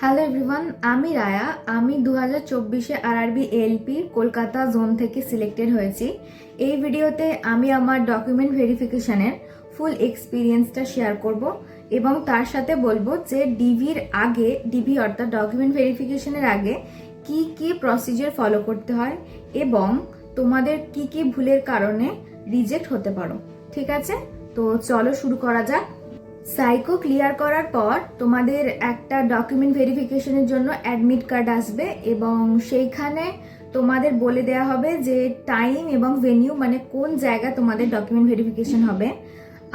Hello everyone, আমি রায়া। আমি 2024-এ RRB ALP Kolkata zone থেকে সিলেক্টেড হয়েছি। এই ভিডিওতে আমি আমার ডকুমেন্ট ভেরিফিকেশনের ফুল এক্সপিরিয়েন্সটা শেয়ার করব এবং তার সাথে বলবো যে ডিভি অর্থাৎ ডকুমেন্ট ভেরিফিকেশনের আগে কি কি প্রসিজার ফলো করতে হয় এবং তোমাদের কি কি ভুলের কারণে রিজেক্ট হতে পারো। ঠিক আছে, তো চলো শুরু করা যাক। সাইকো ক্লিয়ার করার পর তোমাদের একটা ডকুমেন্ট ভেরিফিকেশনের জন্য অ্যাডমিট কার্ড আসবে এবং সেইখানে তোমাদের বলে দেওয়া হবে যে টাইম এবং ভেন্যু, মানে কোন জায়গা তোমাদের ডকুমেন্ট ভেরিফিকেশন হবে।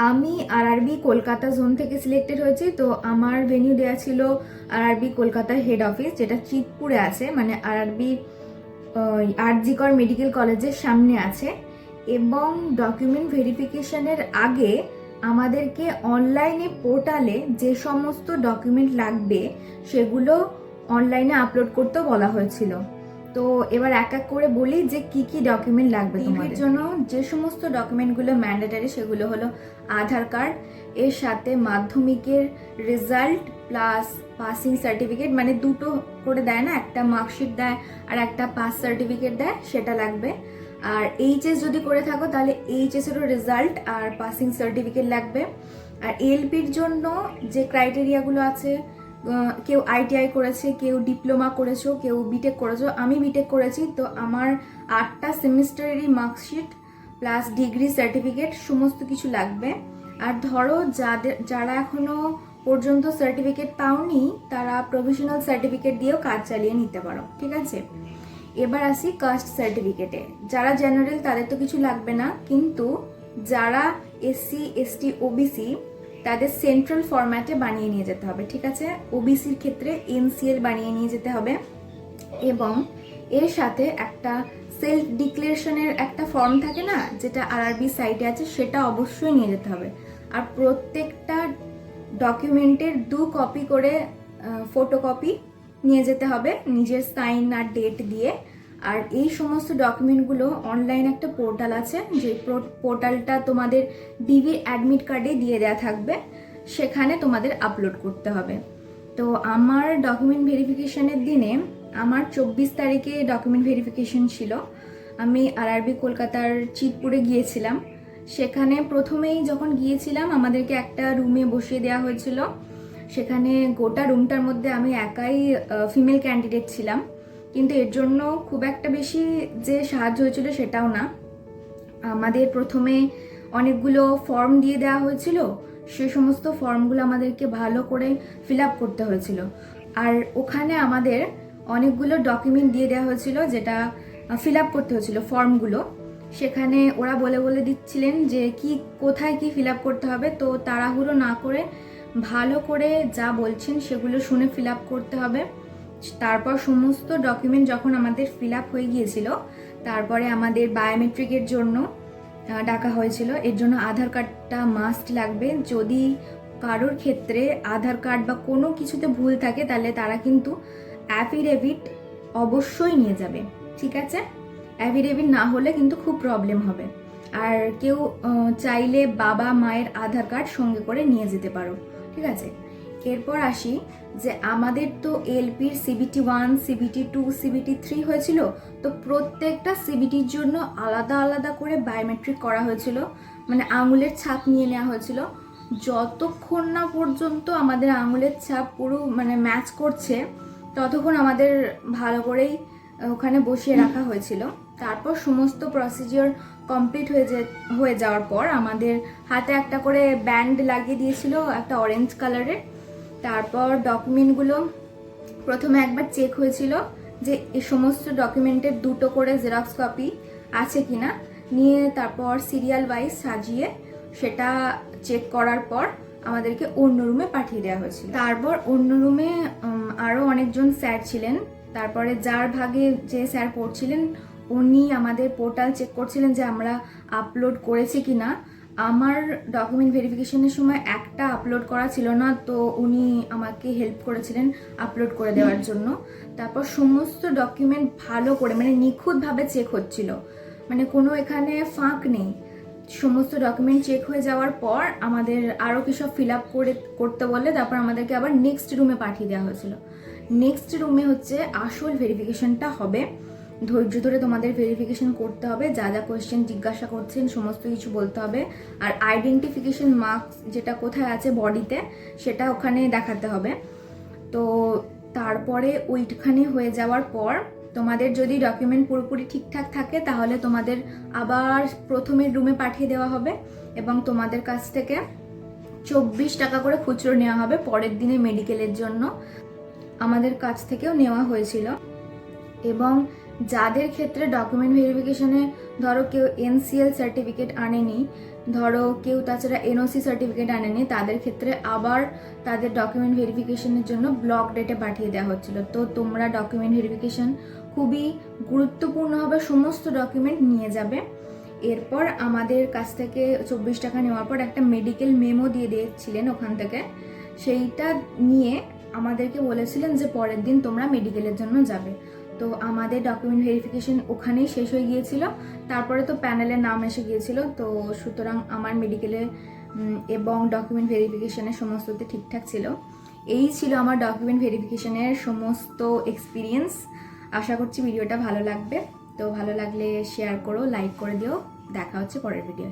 আমি আরআরবি কলকাতা জোন থেকে সিলেক্টেড হয়েছি, তো আমার ভেন্যু দেওয়া ছিল আরআরবি কলকাতার হেড অফিস, যেটা চিতপুরে আছে, মানে আরআরবি আরজিকর মেডিকেল কলেজের সামনে আছে। এবং ডকুমেন্ট ভেরিফিকেশনের আগে আমাদেরকে অনলাইনে পোর্টালে যে সমস্ত ডকুমেন্ট লাগবে সেগুলো অনলাইনে আপলোড করতে বলা হয়েছিল। তো এবার এক এক করে বলি যে কি কি ডকুমেন্ট লাগবে তোমাদের জন্য। যে সমস্ত ডকুমেন্টগুলো ম্যান্ডেটারি সেগুলো হলো আধার কার্ড, এর সাথে মাধ্যমিকের রেজাল্ট প্লাস পাসিং সার্টিফিকেট, মানে দুটো করে দেয় না, একটা মার্কশিট দেয় আর একটা পাস সার্টিফিকেট দেয়, সেটা লাগবে। আর এইচএস যদি করে থাকো তাহলে এইচএস এরও রেজাল্ট আর পাসিং সার্টিফিকেট লাগবে। আর এলপির জন্য যে ক্রাইটেরিয়াগুলো আছে, কেউ আইটিআই করেছে, কেউ ডিপ্লোমা করেছো, কেউ বিটেক করেছো। আমি বিটেক করেছি, তো আমার 8টা সেমিস্টারেরই মার্কশিট প্লাস ডিগ্রি সার্টিফিকেট সমস্ত কিছু লাগবে। আর ধরো যারা এখনো পর্যন্ত সার্টিফিকেট পাওনি তারা প্রভিশনাল সার্টিফিকেট দিয়েও কাজ চালিয়ে নিতে পারো। ঠিক আছে, এবার আসি কাস্ট সার্টিফিকেটে। যারা জেনারেল তাদের তো কিছু লাগবে না, কিন্তু যারা এসসি এসটি ওবিসি তাদের সেন্ট্রাল ফরম্যাটে বানিয়ে নিয়ে যেতে হবে। ঠিক আছে, ওবিসির ক্ষেত্রে এনসিএল বানিয়ে নিয়ে যেতে হবে এবং এর সাথে একটা সেলফ ডিক্লারেশনের একটা ফর্ম থাকে না, যেটা আরআরবি সাইটে আছে, সেটা অবশ্যই নিয়ে যেতে হবে। আর প্রত্যেকটা ডকুমেন্টের 2 কপি করে ফটোকপি নিয়ে যেতে হবে নিজের সাইন আর ডেট দিয়ে। আর এই সমস্ত ডকুমেন্টগুলো অনলাইন একটা পোর্টাল আছে, যে পোর্টালটা তোমাদের ডিভি অ্যাডমিট কার্ডে দিয়ে দেওয়া থাকবে, সেখানে তোমাদের আপলোড করতে হবে। তো আমার ডকুমেন্ট ভেরিফিকেশনের দিনে আমার 24 তারিখে ডকুমেন্ট ভেরিফিকেশন ছিল। আমি আরআরবি কলকাতার চিতপুরে গিয়েছিলাম। সেখানে প্রথমেই যখন গিয়েছিলাম আমাদেরকে একটা রুমে বসিয়ে দেওয়া হয়েছিল। সেখানে গোটা রুমটার মধ্যে আমি একাই ফিমেল ক্যান্ডিডেট ছিলাম, কিন্তু এর জন্য খুব একটা বেশি যে সাহায্য হয়েছিল সেটাও না। আমাদের প্রথমে অনেকগুলো ফর্ম দিয়ে দেওয়া হয়েছিল, সে সমস্ত ফর্মগুলো আমাদেরকে ভালো করে ফিল আপ করতে হয়েছিল। আর ওখানে আমাদের অনেকগুলো ডকুমেন্ট দিয়ে দেওয়া হয়েছিল যেটা ফিল আপ করতে হয়েছিল ফর্মগুলো। সেখানে ওরা বলে বলে দিচ্ছিলেন যে কোথায় কি ফিল আপ করতে হবে, তো তাড়াহুড়ো না করে ভালো করে যা বলছেন সেগুলো শুনে ফিল আপ করতে হবে। তারপর সমস্ত ডকুমেন্ট যখন আমাদের ফিল আপ হয়ে গিয়েছিল, তারপরে আমাদের বায়োমেট্রিকের জন্য ডাকা হয়েছিল। এর জন্য আধার কার্ডটা মাস্ট লাগবে। যদি কারোর ক্ষেত্রে আধার কার্ড বা কোনো কিছুতে ভুল থাকে তাহলে তারা কিন্তু অ্যাফিডেভিট অবশ্যই নিয়ে যাবে। ঠিক আছে, অ্যাফিডেভিট না হলে কিন্তু খুব প্রবলেম হবে। আর কেউ চাইলে বাবা মায়ের আধার কার্ড সঙ্গে করে নিয়ে যেতে পারো। ঠিক আছে, এরপর আসি যে আমাদের তো এলপির সিবিটি 1, সিবিটি 2, সিবিটি 3 হয়েছিল। তো প্রত্যেকটা সিবিটির জন্য আলাদা আলাদা করে বায়োমেট্রিক করা হয়েছিল, মানে আঙুলের ছাপ নিয়ে নেওয়া হয়েছিল। যতক্ষণ না পর্যন্ত আমাদের আঙুলের ছাপ পুরো মানে ম্যাচ করছে ততক্ষণ আমাদের ভালো করেই ওখানে বসিয়ে রাখা হয়েছিল। তারপর সমস্ত প্রসিজিওর কমপ্লিট হয়ে যাওয়ার পর আমাদের হাতে একটা করে ব্যান্ড লাগিয়ে দিয়েছিল, একটা অরেঞ্জ কালারের। তারপর ডকুমেন্টগুলো প্রথমে একবার চেক হয়েছিল যে এই সমস্ত ডকুমেন্টের 2টো করে জেরক্স কপি আছে কিনা, নিয়ে তারপর সিরিয়াল ওয়াইজ সাজিয়ে সেটা চেক করার পর আমাদেরকে অন্য রুমে পাঠিয়ে দেওয়া হয়েছিল। তারপর অন্য রুমে আরও অনেকজন স্যার ছিলেন। তারপরে যার ভাগে যে স্যার পড়ছিলেন উনি আমাদের পোর্টাল চেক করছিলেন যে আমরা আপলোড করেছি কিনা। আমার ডকুমেন্ট ভেরিফিকেশনের সময় একটা আপলোড করা ছিল না, তো উনি আমাকে হেল্প করেছিলেন আপলোড করে দেওয়ার জন্য। তারপর সমস্ত ডকুমেন্ট ভালো করে মানে নিখুঁতভাবে চেক হচ্ছিল, মানে কোনো এখানে ফাঁক নেই। সমস্ত ডকুমেন্ট চেক হয়ে যাওয়ার পর আমাদের আরও কি সব ফিল আপ করতে বলে তারপর আমাদেরকে আবার নেক্সট রুমে পাঠিয়ে দেওয়া হয়েছিল। নেক্সট রুমে হচ্ছে আসল ভেরিফিকেশনটা হবে। ধৈর্য ধরে তোমাদের ভেরিফিকেশন করতে হবে, যা যা কোয়েশ্চেন জিজ্ঞাসা করছেন সমস্ত কিছু বলতে হবে। আর আইডেন্টিফিকেশন মার্কস যেটা কোথায় আছে বডিতে, সেটা ওখানে দেখাতে হবে। তো তারপরে ওইখানে হয়ে যাওয়ার পর তোমাদের যদি ডকুমেন্ট পুরোপুরি ঠিকঠাক থাকে তাহলে তোমাদের আবার প্রথমের রুমে পাঠিয়ে দেওয়া হবে এবং তোমাদের কাছ থেকে 24 টাকা করে খুচরো নেওয়া হবে পরের দিনে মেডিকেলের জন্য। আমাদের কাছ থেকেও নেওয়া হয়েছিল। এবং যাদের ক্ষেত্রে ডকুমেন্ট ভেরিফিকেশনে ধরো কেউ এনসিএল সার্টিফিকেট আনেনি, ধরো কেউ তাছাড়া এনওসি সার্টিফিকেট আনেনি, তাদের ক্ষেত্রে আবার তাদের ডকুমেন্ট ভেরিফিকেশনের জন্য ব্লক ডেটে পাঠিয়ে দেওয়া হচ্ছিল। তো তোমরা ডকুমেন্ট ভেরিফিকেশন খুবই গুরুত্বপূর্ণভাবে সমস্ত ডকুমেন্ট নিয়ে যাবে। এরপর আমাদের কাছ থেকে 24 টাকা নেওয়ার পর একটা মেডিকেল মেমো দিয়ে দিয়েছিলেন ওখান থেকে, সেইটা নিয়ে আমাদেরকে বলেছিলেন যে পরের দিন তোমরা মেডিকেলের জন্য যাবে। তো আমাদের ডকুমেন্ট ভেরিফিকেশন ওখানেই শেষ হয়ে গিয়েছিল। তারপরে তো প্যানেলের নাম এসে গিয়েছিল, তো সুতরাং আমার মেডিকেলে এবং ডকুমেন্ট ভেরিফিকেশনের সমস্ততে ঠিকঠাক ছিল। এই ছিল আমার ডকুমেন্ট ভেরিফিকেশনের সমস্ত এক্সপিরিয়েন্স। আশা করছি ভিডিওটা ভালো লাগবে। তো ভালো লাগলে শেয়ার করো, লাইক করে দিও। দেখা হচ্ছে পরের ভিডিও।